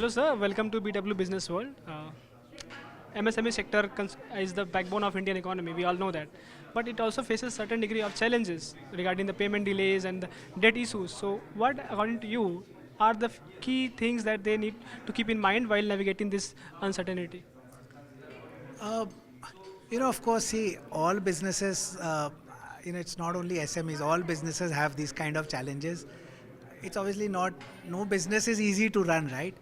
Hello, sir. Welcome to BW Business World. MSME sector is the backbone of Indian economy. We all know that, but it also faces certain degree of challenges regarding the payment delays and the debt issues. So, what, according to you, are the key things that they need to keep in mind while navigating this uncertainty? Uh, of course, see, all businesses, it's not only SMEs, all businesses have these kind of challenges. It's obviously not, no business is easy to run, right?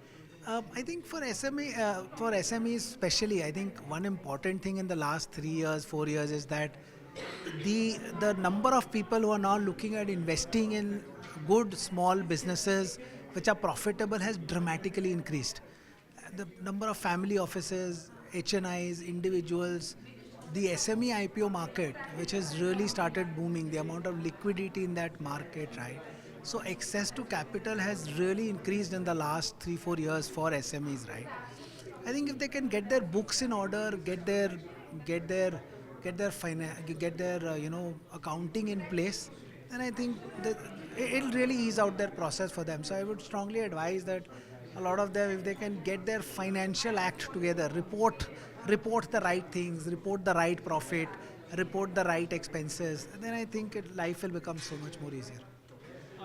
I think for SMEs especially, I think one important thing in the last 3 years, 4 years is that the number of people who are now looking at investing in good small businesses which are profitable has dramatically increased. The number of family offices, HNIs, individuals, the SME IPO market, which has really started booming, the amount of liquidity in that market, right? So access to capital has really increased in the last 3 4 years for SMEs, right? I think if they can get their books in order, get their get their accounting in place, then I think that it'll really ease out their process for them. So I would strongly advise that a lot of them, if they can get their financial act together, report the right things, report the right profit, report the right expenses, then I think life will become so much more easier.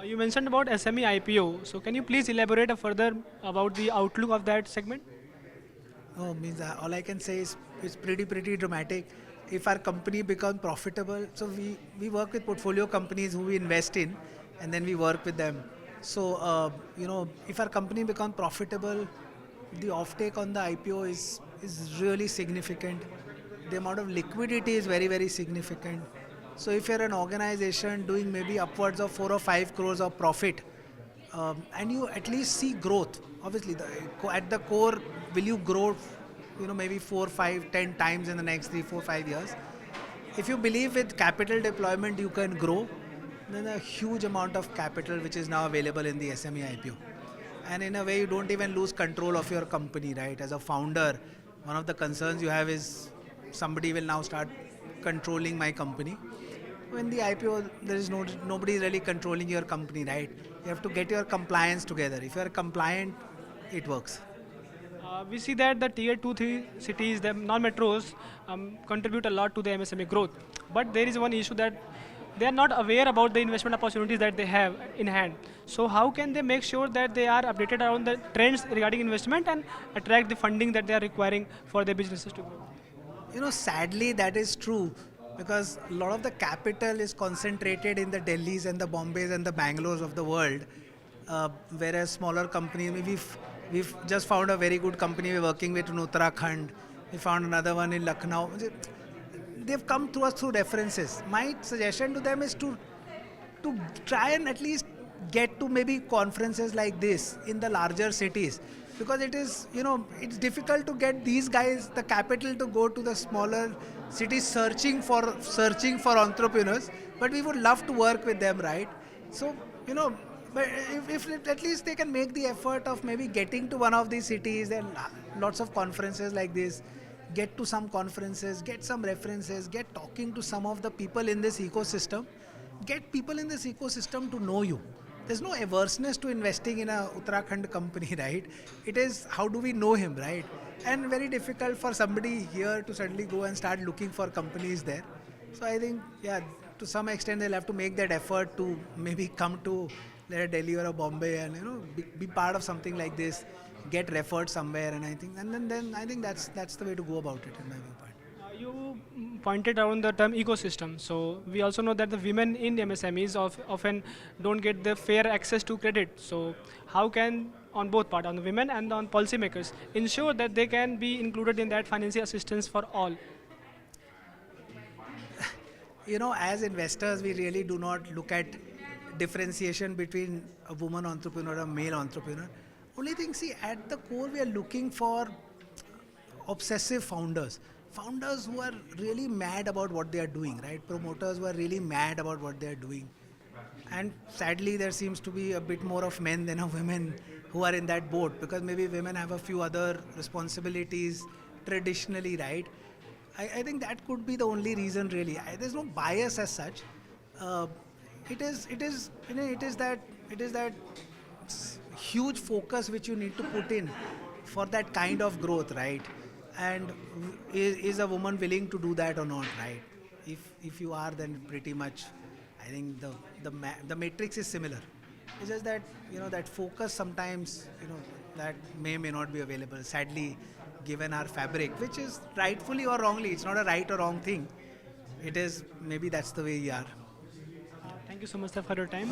You mentioned about SME IPO. So, can you please elaborate further about the outlook of that segment? No, means all I can say is it's pretty dramatic. If our company becomes profitable, so we work with portfolio companies who we invest in, and then we work with them. So if our company becomes profitable, the offtake on the IPO is really significant. The amount of liquidity is very significant. So if you're an organization doing maybe upwards of 4 or 5 crores of profit, and you at least see growth. Obviously, at the core, will you grow, maybe 4 5 10 times in the next 3 4 5 years? If you believe with capital deployment you can grow, then a huge amount of capital which is now available in the SME IPO. And in a way, you don't even lose control of your company, right? As a founder, one of the concerns you have is somebody will now start controlling my company. When the IPO, there is nobody really controlling your company, right? You have to get your compliance together. If you are compliant, it works. We see that the tier 2, 3 cities, the non-metros, contribute a lot to the MSME growth. But there is one issue that they are not aware about the investment opportunities that they have in hand. So how can they make sure that they are updated around the trends regarding investment and attract the funding that they are requiring for their businesses to grow? Sadly, that is true because a lot of the capital is concentrated in the Delhis and the Bombays and the Bangalores of the world, whereas smaller companies, we've just found a very good company we're working with in Uttarakhand. We found another one in Lucknow. They've come to us through references. My suggestion to them is to try and at least get to maybe conferences like this in the larger cities, because it is, it's difficult to get these guys the capital to go to the smaller cities searching for entrepreneurs, but we would love to work with them, right? So, but if at least they can make the effort of maybe getting to one of these cities, there are lots of conferences like this, get to some conferences, get some references, get talking to some of the people in this ecosystem, get people in this ecosystem to know you. There's no averseness to investing in a Uttarakhand company, right? It is how do we know him, right? And very difficult for somebody here to suddenly go and start looking for companies there. So I think, yeah, to some extent they'll have to make that effort to maybe come to Delhi or a Bombay and be part of something like this, get referred somewhere, and I think then I think that's the way to go about it in my viewpoint. You pointed out the term ecosystem. So we also know that the women in MSMEs often don't get the fair access to credit. So how can on both part, on the women and on policymakers, ensure that they can be included in that financial assistance for all? As investors, we really do not look at differentiation between a woman entrepreneur or a male entrepreneur. Only thing, see, at the core, we are looking for obsessive founders who are really mad about what they are doing, right? Promoters who are really mad about what they are doing. And sadly, there seems to be a bit more of men than of women who are in that boat, because maybe women have a few other responsibilities traditionally, right? I think that could be the only reason, really. There's no bias as such. Uh, it is huge focus which you need to put in for that kind of growth, right? And is a woman willing to do that or not, right? If you are, then pretty much, I think the matrix is similar. It's just that that focus sometimes that may not be available. Sadly, given our fabric, which is rightfully or wrongly, it's not a right or wrong thing. It is, maybe that's the way we are. Thank you so much, sir, for your time.